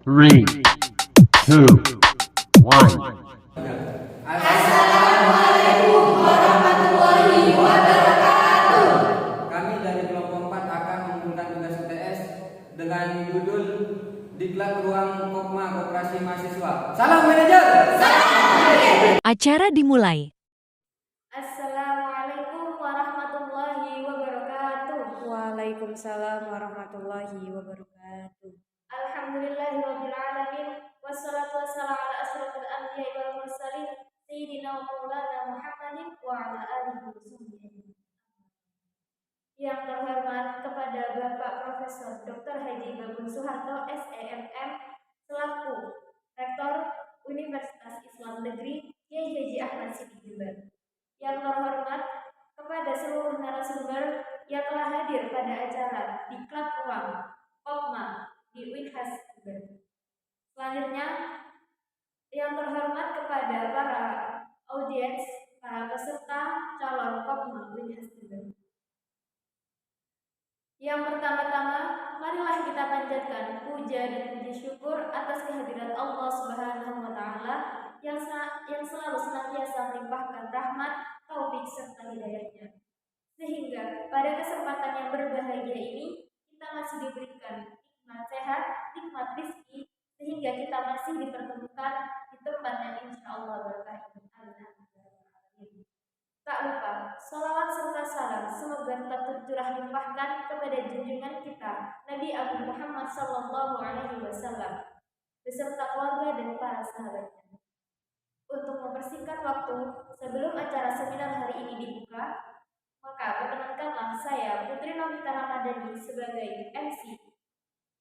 Three, two, one. Kami dari kelompok 4 akan mengumpulkan tugas UTS dengan judul Diklat Ruang Kopma Koperasi Mahasiswa. Salam manajer. Acara dimulai. Assalamualaikum warahmatullahi wabarakatuh. Waalaikumsalam warahmatullahi wabarakatuh. Alhamdulillahirabbil alamin wassalatu wassalamu ala asyrofil anbiya'i wal mursalin sayyidina wa maulana Muhammadin wa ala alihi wasallam. Yang terhormat kepada Bapak Profesor Dr. Haji Babun Suharto SEMM selaku Rektor Universitas Islam Negeri Kiai Haji Ahmad Siddiq Jember. Yang terhormat kepada seluruh narasumber yang telah hadir pada acara Diklat Ruang Kopma di Unhas Jember. Selanjutnya, yang terhormat kepada para audiens, para peserta calon Kopma Unhas Jember. Yang pertama-tama, marilah kita panjatkan puja dan puji syukur atas kehadiran Allah Subhanahu wa taala yang selalu senantiasa melimpahkan rahmat, taufik serta hidayahnya. Sehingga pada kesempatan yang berbahagia ini kita masih diberikan nikmat sehat, nikmat rezeki, sehingga kita masih dipertemukan di tempat yang insya Allah berkah ini. Tak lupa, salawat serta salam semoga tetap tercurah limpahkan kepada junjungan kita Nabi Abu Muhammad Sallallahu Alaihi Wasallam beserta keluarga dan para sahabatnya. Untuk mempersingkat waktu sebelum acara seminar hari ini dibuka, maka perkenankanlah saya Putri Novita Ramadhani sebagai MC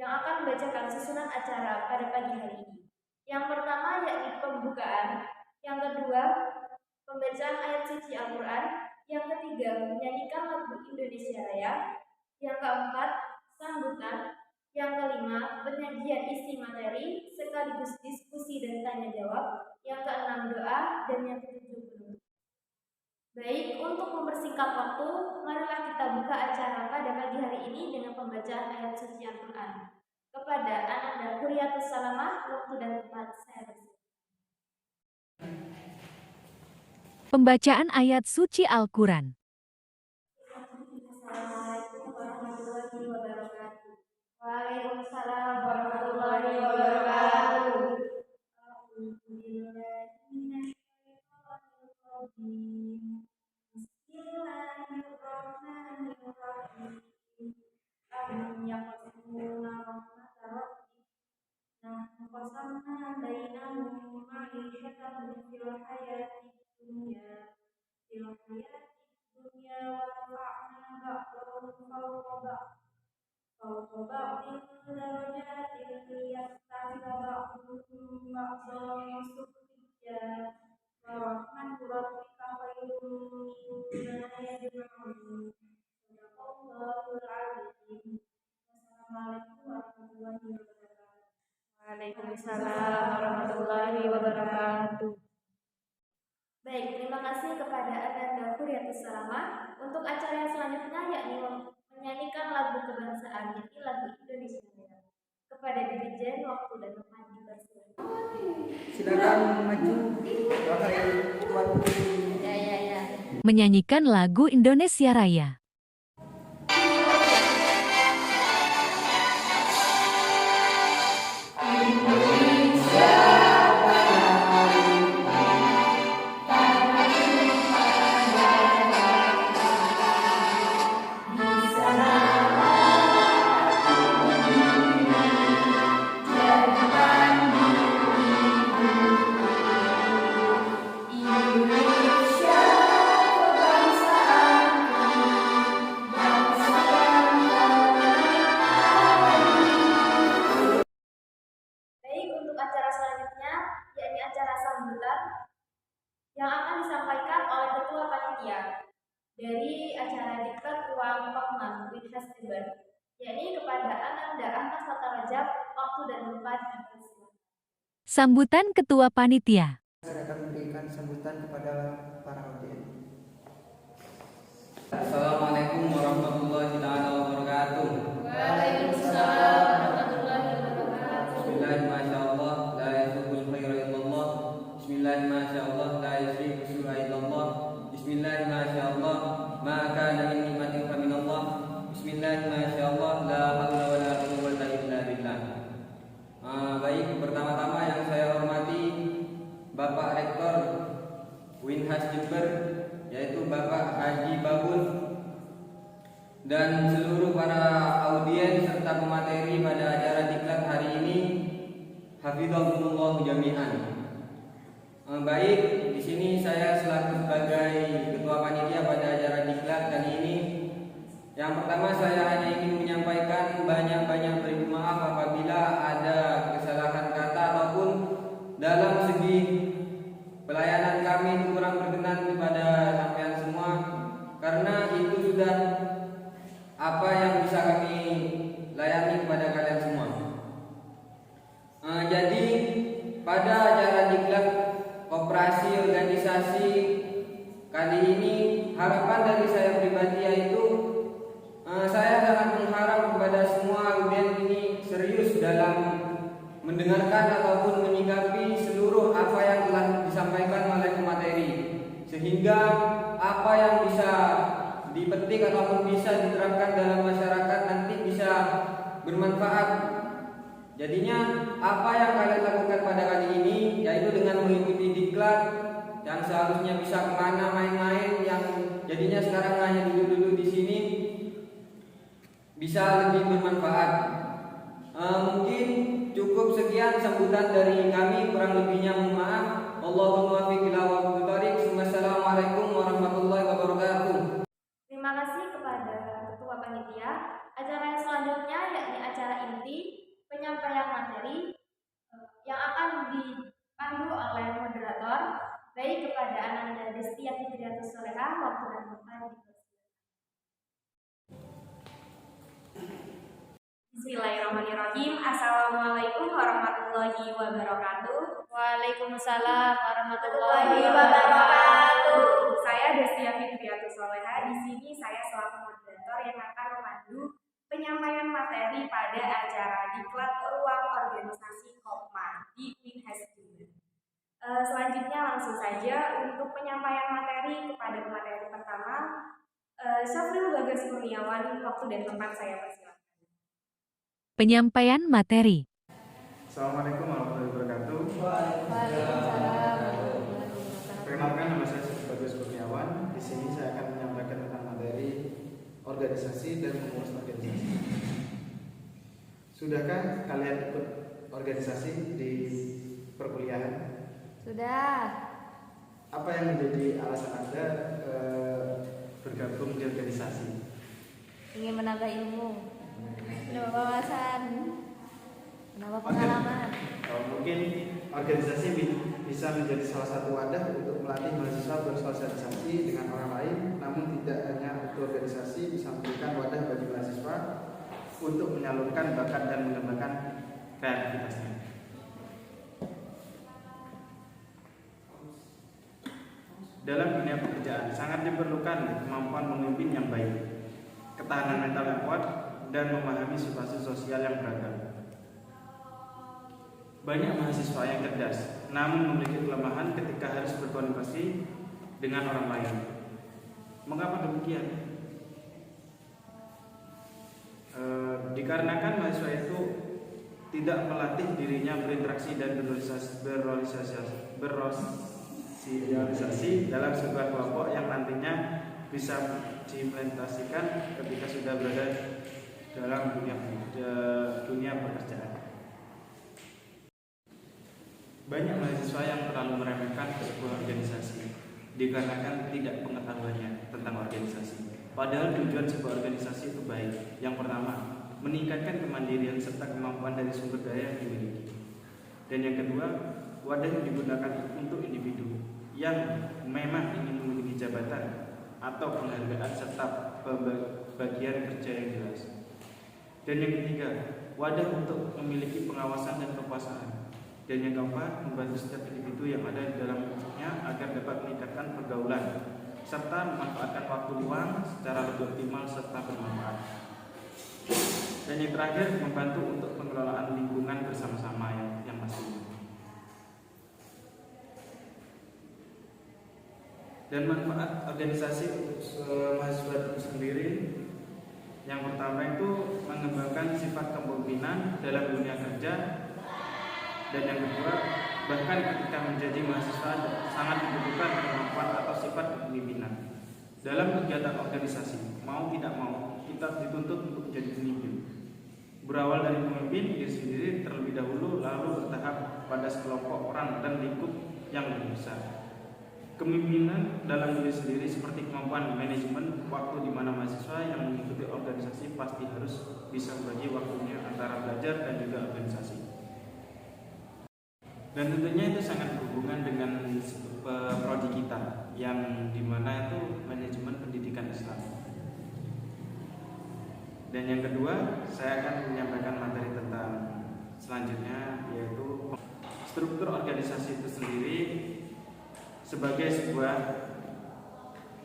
yang akan membacakan susunan acara pada pagi hari ini. Yang pertama yakni pembukaan, yang kedua pembacaan ayat suci Al-Quran, yang ketiga menyanyikan lagu Indonesia Raya, yang keempat sambutan, yang kelima penyajian isi materi sekaligus diskusi dan tanya jawab, yang keenam doa, dan yang ketujuh penutup. Baik, untuk mempersingkat waktu, marilah kita buka acara pada pagi hari ini dengan pembacaan ayat suci Al-Quran. Kepada Ananda Huriyatus Salamah, waktu dan tempat saya bersiap. Pembacaan ayat suci Al-Quran. Assalamualaikum warahmatullahi wabarakatuh. Waalaikumsalam warahmatullahi wabarakatuh. Bismillahirrahmanirrahim. Am yaqsimuna rahmata rabbik. Nahnu qasamna bainahum ma'ishatahum fil hayati dunya wa rafa'na ba'dahum fawqa ba'din darajatin liyattakhidha ba'duhum ba'dan sukhriya wa rahmatu rabbika khairun mimma yajma'un. Shadaqallahul azim. Wassalamualaikum warahmatullahi wabarakatuh. Waalaikumsalam warahmatullahi wabarakatuh. Baik, terima kasih kepada Ananda Huriyatus Salamah. Untuk acara yang selanjutnya yakni menyanyikan lagu kebangsaan, yakni lagu Indonesia Raya. Kepada Dirjen waktu dan tempat dipersilakan. Silakan maju wahai tuan putri. Menyanyikan lagu Indonesia Raya. Baik, untuk acara selanjutnya yakni acara sambutan yang akan disampaikan oleh Ketua Panitia dari acara Diklat Ruang Kopma Unhas Jember, yakni kepada Ananda Ahmad Fatarajab, waktu dan tempat dipersilakan. Sambutan Ketua Panitia. Saya akan memberikan sambutan kepada para audiens. Assalamualaikum warahmatullahi wabarakatuh. Waalaikumsalam warahmatullahi wabarakatuh. Bismillahirrahmanirrahim. Baik, pertama-tama yang saya hormati Bapak Rektor Winhas Jember, yaitu Bapak Haji Babun, dan seluruh para audiens serta pemateri pada acara diklat hari ini. Hafizahumullah jami'an. Baik, di sini saya selaku sebagai ketua panitia pada acara diklat kali ini. Yang pertama, saya hanya ingin menyampaikan banyak-banyak terima maaf apabila ada kesalahan kata ataupun dalam segi pelayanan kami itu kurang berkenan kepada sampean semua, karena itu sudah apa yang bisa kami layani kepada kalian semua. Jadi pada acara diklat koperasi organisasi kali ini, harapan dari saya pribadi yaitu saya sangat mengharap kepada semua audiens ini serius dalam mendengarkan ataupun menyikapi seluruh apa yang telah disampaikan oleh pemateri, sehingga apa yang bisa dipetik ataupun bisa diterapkan dalam masyarakat nanti bisa bermanfaat. Jadinya apa yang kalian lakukan pada kali ini yaitu dengan mengikuti diklat yang seharusnya bisa kemana main-main, yang jadinya sekarang hanya duduk-duduk di sini, bisa lebih bermanfaat. Mungkin cukup sekian sambutan dari kami, kurang lebihnya mohon maaf. Allahumma muwaffiq ila aqwamit thoriq. Wassalamualaikum warahmatullahi wabarakatuh. Terima kasih kepada Ketua Panitia. Acara yang selanjutnya yakni acara inti penyampaian materi yang akan dipandu oleh moderator. Baik, kepada Ananda Destia Fitriatus Solehah, waktu dan tempat dipersilakan. Bismillahirrahmanirrahim. Assalamualaikum warahmatullahi wabarakatuh. Waalaikumsalam warahmatullahi wabarakatuh. Saya Destia Fitriatus Solehah. Di sini saya selaku moderator yang akan memandu penyampaian materi pada acara diklat ruang organisasi Kopma di Winhas Jember. Selanjutnya langsung saja untuk penyampaian materi kepada pemateri pertama, Syafril Bagas Kurniawan. Waktu dan tempat saya persilakan. Penyampaian materi. Assalamualaikum warahmatullahi wabarakatuh. Waalaikumsalam. Perkenalkan, nama saya Syafril Bagas Kurniawan. Di sini saya akan menyampaikan tentang materi organisasi dan pengurus organisasi. Sudahkah kalian ikut organisasi di perkuliahan? Sudah. Apa yang menjadi alasan Anda bergabung di organisasi? Ingin menambah ilmu, menambah wawasan, menambah pengalaman. Mungkin organisasi bisa menjadi salah satu wadah untuk melatih mahasiswa bersosialisasi dengan orang lain, namun tidak hanya itu, organisasi bisa memberikan wadah bagi mahasiswa untuk menyalurkan bakat dan mengembangkan kreativitasnya. Dalam dunia pekerjaan sangat diperlukan kemampuan memimpin yang baik, ketahanan mental yang kuat, dan memahami situasi sosial yang beragam. Banyak mahasiswa yang cerdas, namun memiliki kelemahan ketika harus berkomunikasi dengan orang lain. Mengapa demikian? Dikarenakan mahasiswa itu tidak melatih dirinya berinteraksi dan bersosialisasi dalam sebuah kelompok yang nantinya bisa diimplementasikan ketika sudah berada dalam dunia pekerjaan. Banyak mahasiswa yang terlalu meremehkan sebuah organisasi dikarenakan tidak pengetahuannya tentang organisasi. Padahal tujuan sebuah organisasi itu baik. Yang pertama, meningkatkan kemandirian serta kemampuan dari sumber daya yang dimiliki. Dan yang kedua, wadah yang digunakan untuk individu yang memang ingin memiliki jabatan atau penghargaan serta bagian kerja yang jelas. Dan yang ketiga, wadah untuk memiliki pengawasan dan kekuasaan. Dan yang keempat, membantu setiap individu yang ada di dalamnya agar dapat meningkatkan pergaulan serta memanfaatkan waktu luang secara lebih optimal serta bermanfaat. Dan yang terakhir, membantu untuk pengelolaan lingkungan bersama-sama yang pasti. Dan manfaat organisasi untuk mahasiswa itu sendiri, yang pertama itu mengembangkan sifat kepemimpinan dalam dunia kerja Dan yang kedua, bahkan ketika menjadi mahasiswa sangat dibutuhkan kemampuan atau sifat kepemimpinan. Dalam kegiatan organisasi, mau tidak mau, kita dituntut untuk menjadi pemimpin. Berawal dari pemimpin diri sendiri terlebih dahulu, lalu bertahap pada sekelompok orang dan lingkup yang lebih besar. Kepemimpinan dalam diri sendiri seperti kemampuan manajemen waktu, di mana mahasiswa yang mengikuti organisasi pasti harus bisa membagi waktunya antara belajar dan juga organisasi. Dan tentunya itu sangat berhubungan dengan prodi kita yang dimana itu manajemen pendidikan Islam. Dan yang kedua, saya akan menyampaikan materi tentang selanjutnya, yaitu struktur organisasi itu sendiri sebagai sebuah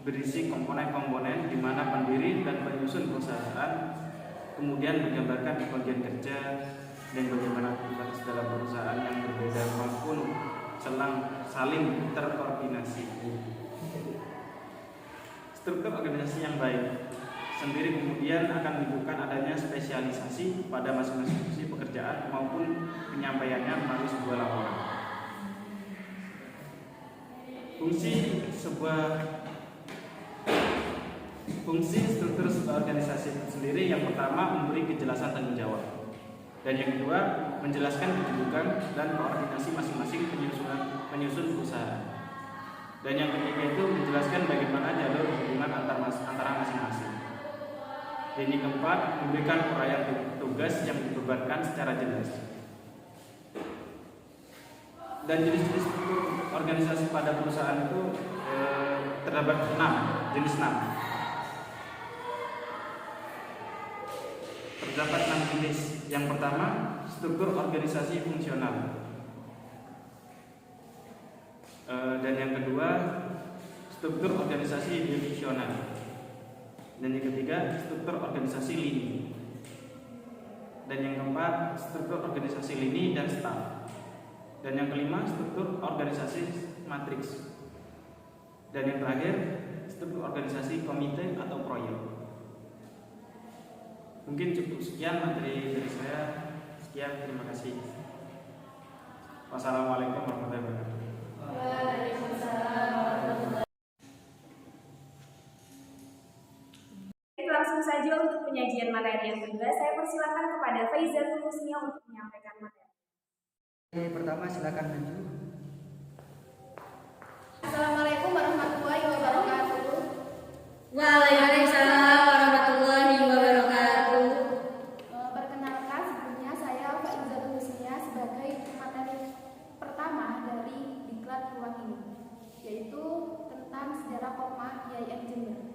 berisi komponen-komponen di mana pendiri dan penyusun perusahaan, kemudian menggambarkan bagian kerja dan bagaimana aktivitas dalam perusahaan yang berbeda maupun saling terkoordinasi. Struktur organisasi yang baik sendiri kemudian akan menunjukkan adanya spesialisasi pada masing-masing fungsi pekerjaan maupun penyampaiannya melalui sebuah laporan. Fungsi struktur sebuah organisasi itu sendiri, yang pertama memberi kejelasan tanggung jawab, dan yang kedua menjelaskan kedudukan dan koordinasi masing-masing penyusun perusahaan, dan yang ketiga itu menjelaskan bagaimana jalur hubungan antara masing-masing, dan yang keempat memberikan uraian tugas yang dibebankan secara jelas. Dan jenis-jenis struktur organisasi pada perusahaan itu terdapat 6 jenis. Terdapat 6 jenis. Yang pertama, struktur organisasi fungsional. Dan yang kedua, struktur organisasi divisional. Dan yang ketiga, struktur organisasi lini. Dan yang keempat, struktur organisasi lini dan staf. Dan yang kelima, struktur organisasi matriks. Dan yang terakhir, struktur organisasi komite atau proyek. Mungkin cukup sekian materi dari saya. Sekian, terima kasih. Wassalamualaikum warahmatullahi wabarakatuh. Langsung saja untuk penyajian materi yang kedua, saya persilakan kepada Faizatul Husnia untuk menyampaikan materi. Pertama silakan maju. Assalamualaikum warahmatullahi wabarakatuh. Waalaikumsalam warahmatullahi wabarakatuh. Perkenalkan, sebelumnya saya Faizatul Husnia sebagai materi pertama dari diklat ruang ini, yaitu tentang sejarah Kopma IAIN Jember.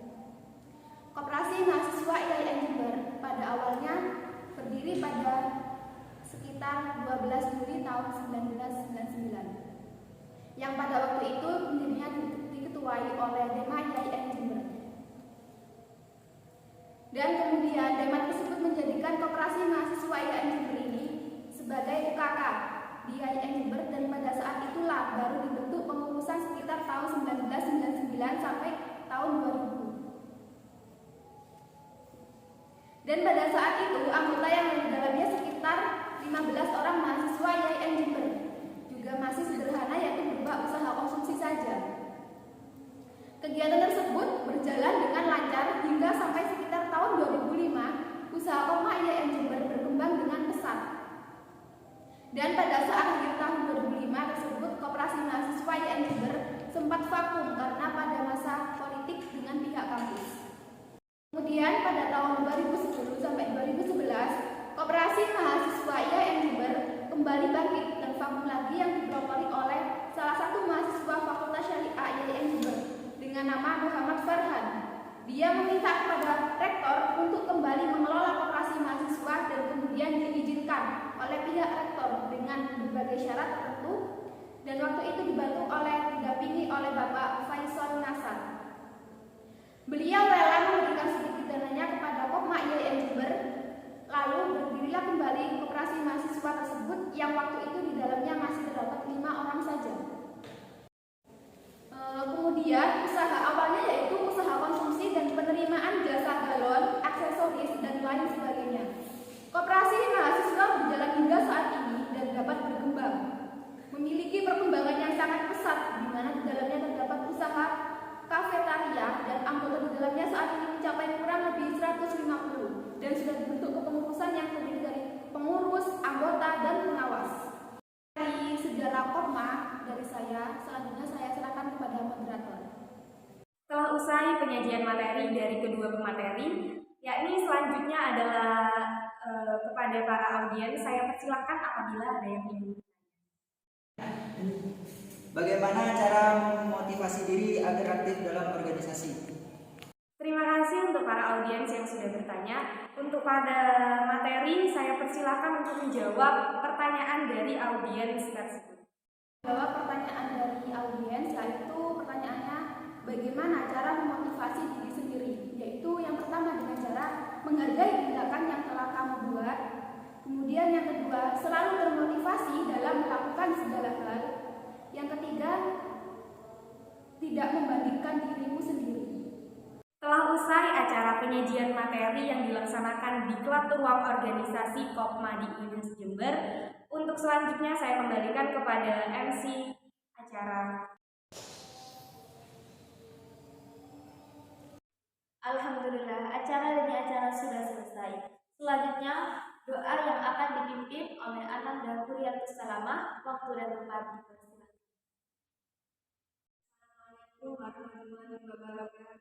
Koperasi Mahasiswa IAIN Jember pada awalnya berdiri pada sekitar 12 Juli tahun 1999, yang pada waktu itu pendirinya diketuai oleh Dema IAIN Jember. Dan kemudian Dema tersebut menjadikan Koperasi Mahasiswa IAIN Jember ini sebagai UKK di IAIN Jember, dan pada saat itulah baru dibentuk pengurusan sekitar tahun 1999 sampai tahun 2000. Dan pada saat itu anggota yang ada di dalamnya sekitar 15 orang mahasiswa IAIN Jember, juga masih sederhana, yaitu berupa usaha konsumsi saja. Kegiatan tersebut berjalan dengan lancar hingga sampai sekitar tahun 2005, usaha Kopma IAIN Jember berkembang dengan pesat. Dan pada saat akhir tahun 2005 tersebut, Koperasi Mahasiswa IAIN Jember sempat vakum karena pada masa politik dengan pihak kampus. Kemudian pada tahun 2010 sampai 2011, Koperasi Mahasiswa IAIN Jember kembali bangkit dan vakum lagi, yang dipelopori oleh salah satu mahasiswa Fakultas Syariah IAIN Jember dengan nama Muhammad Farhan. Dia meminta kepada rektor untuk kembali mengelola Koperasi Mahasiswa dan kemudian diizinkan oleh pihak rektor dengan berbagai syarat tertentu, dan waktu itu didampingi oleh Bapak Faisal Nasar. Beliau rela memberikan sedikit dananya kepada Kopma IAIN Jember, lalu berdirilah kembali Koperasi Mahasiswa tersebut, yang waktu itu di dalamnya masih terdapat 5 orang saja. Kemudian usaha awalnya yaitu usaha konsumsi dan penerimaan jasa galon, aksesoris, dan lain sebagainya. Koperasi Mahasiswa berjalan hingga saat ini dan dapat berkembang. penyajian materi dari kedua pemateri, yakni selanjutnya adalah kepada para audiens saya persilakan apabila ada yang ingin. Bagaimana cara memotivasi diri agar aktif dalam organisasi? Terima kasih untuk para audiens yang sudah bertanya. Untuk pada materi, saya persilakan untuk menjawab pertanyaan dari audiens tersebut. Jawab pertanyaan dari audiens, yaitu pertanyaannya bagaimana cara memotivasi diri sendiri, yaitu yang pertama dengan cara menghargai tindakan yang telah kamu buat, kemudian yang kedua selalu termotivasi dalam melakukan segala hal, yang ketiga tidak membandingkan dirimu sendiri. Telah usai acara penyajian materi yang dilaksanakan di Klub Ruang Organisasi Kopma di UINAS Jember, untuk selanjutnya saya kembalikan kepada MC acara. Alhamdulillah, acara demi acara sudah selesai. Selanjutnya, doa yang akan dipimpin oleh Ananda Kuriyatus Salamah, waktu dan tempat dipersilakan. Assalamualaikum warahmatullahi wabarakatuh.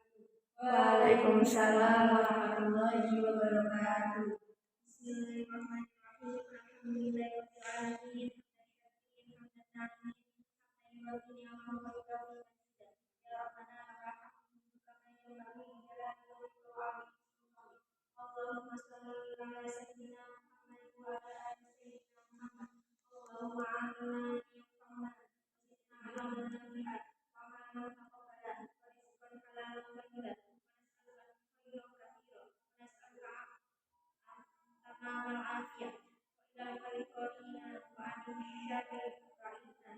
Waalaikumsalam warahmatullahi wabarakatuh. Bismillahirrahmanirrahim. Alhamdulillahirrahmanirrahim. Allahumma shalli ala sayyidina Muhammad wa ala ali sayyidina Muhammad. Allahumma amanna bi Muhammad wa zidna ilman nafi'an wa amalan mutaqabbalan wa rizqan halalan thayyiban wa nas'aluka khairan katsiran wa nas'aluka tamamal afiyah wa ila qalqina wa an syarri ra'ina.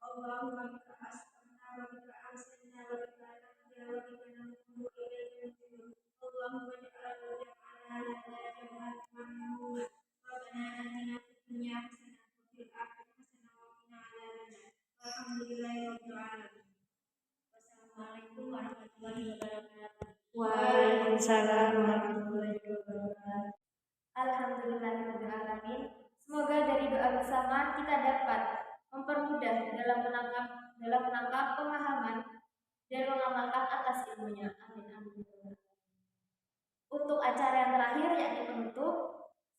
Allahumma bika astamna wa bika amsina wa bika nahya wa bika namutu ilayka nujur. Allahumma ja'al jam'ana hadha jam'an marhuman. Rabbana atina fid dunya hasanah wa fil akhirati hasanah wa qina adzabannar. Walhamdulillahirabbil alamin. Wassalamualaikum warahmatullahi wabarakatuh. Waalaikumsalam warahmatullahi wabarakatuh. Alhamdulillahirabbil alamin. Semoga dari doa bersama kita dapat mempermudah dalam menangkap pemahaman dan mengamalkan atas ilmunya. Amin amin. Untuk acara yang terakhir yakni penutup,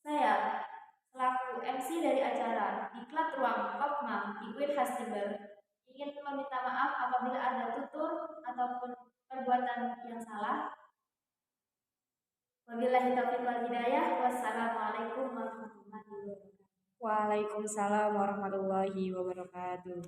saya selaku MC dari acara di Klub Ruang Kopma di UINAS Jember ingin meminta maaf apabila ada tutur ataupun perbuatan yang salah. Wabillahi taufiq wal hidayah. Wassalamualaikum warahmatullahi wabarakatuh. Waalaikumsalam warahmatullahi wabarakatuh.